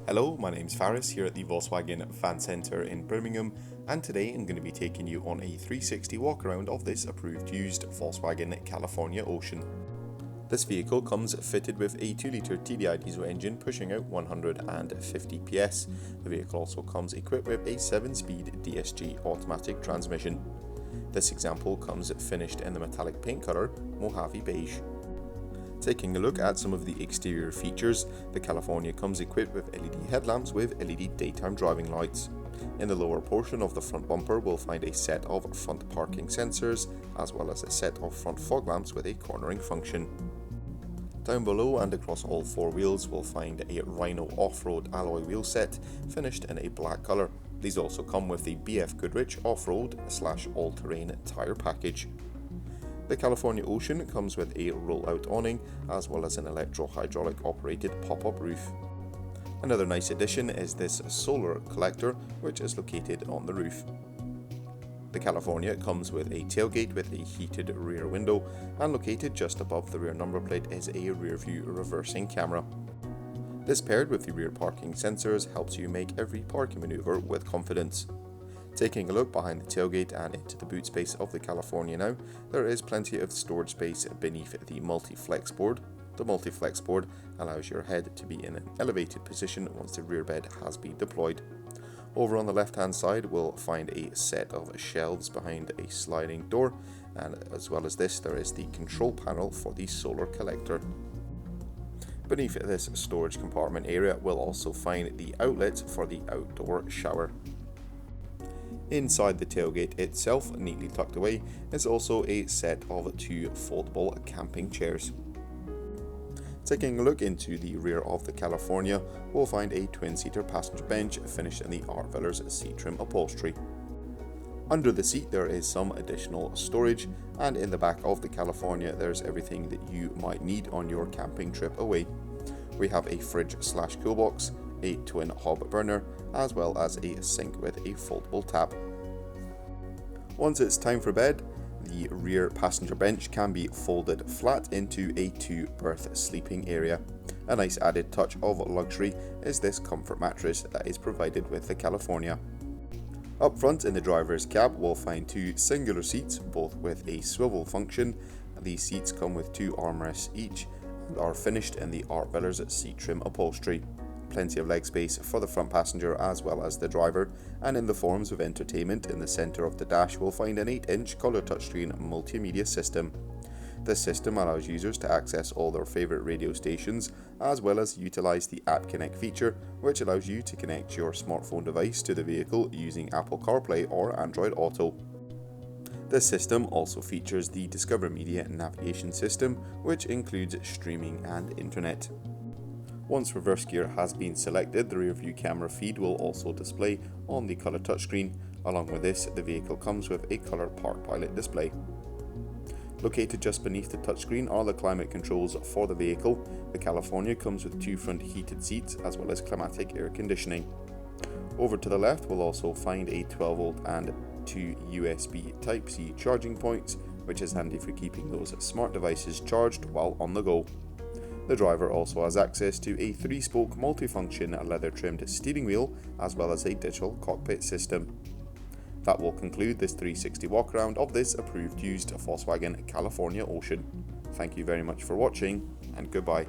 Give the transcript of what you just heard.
Hello, my name's Faris here at the Volkswagen Fan Centre in Birmingham, and today I'm going to be taking you on a 360 walk around of this approved used Volkswagen California Ocean. This vehicle comes fitted with a 2-litre TDI diesel engine pushing out 150 PS. The vehicle also comes equipped with a 7-speed DSG automatic transmission. This example comes finished in the metallic paint colour Mojave Beige. Taking a look at some of the exterior features, the California comes equipped with LED headlamps with LED daytime driving lights. In the lower portion of the front bumper we'll find a set of front parking sensors, as well as a set of front fog lamps with a cornering function. Down below and across all four wheels we'll find a Rhino off-road alloy wheel set finished in a black colour. These also come with the BF Goodrich off-road / all-terrain tyre package. The California Ocean comes with a roll-out awning as well as an electro-hydraulic operated pop-up roof. Another nice addition is this solar collector, which is located on the roof. The California comes with a tailgate with a heated rear window, and located just above the rear number plate is a rear view reversing camera. This, paired with the rear parking sensors, helps you make every parking maneuver with confidence. Taking a look behind the tailgate and into the boot space of the California now, there is plenty of storage space beneath the multi-flex board. The multi-flex board allows your head to be in an elevated position once the rear bed has been deployed. Over on the left hand side we'll find a set of shelves behind a sliding door, and as well as this there is the control panel for the solar collector. Beneath this storage compartment area we'll also find the outlet for the outdoor shower. Inside the tailgate itself, neatly tucked away, is also a set of 2 foldable camping chairs. Taking a look into the rear of the California, we'll find a twin-seater passenger bench finished in the art velours seat trim upholstery. Under the seat there is some additional storage, and in the back of the California there's everything that you might need on your camping trip away. We have a fridge / cool box, a twin hob burner, as well as a sink with a foldable tap. Once it's time for bed, the rear passenger bench can be folded flat into a 2-berth sleeping area. A nice added touch of luxury is this comfort mattress that is provided with the California. Up front in the driver's cab we'll find 2 singular seats, both with a swivel function. These seats come with 2 armrests each and are finished in the art velours seat trim upholstery. Plenty of leg space for the front passenger as well as the driver, and in the forms of entertainment in the centre of the dash we'll find an 8-inch colour touchscreen multimedia system. This system allows users to access all their favourite radio stations, as well as utilise the App Connect feature, which allows you to connect your smartphone device to the vehicle using Apple CarPlay or Android Auto. This system also features the Discover Media navigation system, which includes streaming and internet. Once reverse gear has been selected, the rear view camera feed will also display on the colour touchscreen. Along with this, the vehicle comes with a colour Park Pilot display. Located just beneath the touchscreen are the climate controls for the vehicle. The California comes with 2 front heated seats as well as climatic air conditioning. Over to the left we'll also find a 12V and 2 USB Type-C charging points, which is handy for keeping those smart devices charged while on the go. The driver also has access to a 3-spoke multifunction leather-trimmed steering wheel as well as a digital cockpit system. That will conclude this 360 walk around of this approved used Volkswagen California Ocean. Thank you very much for watching, and goodbye.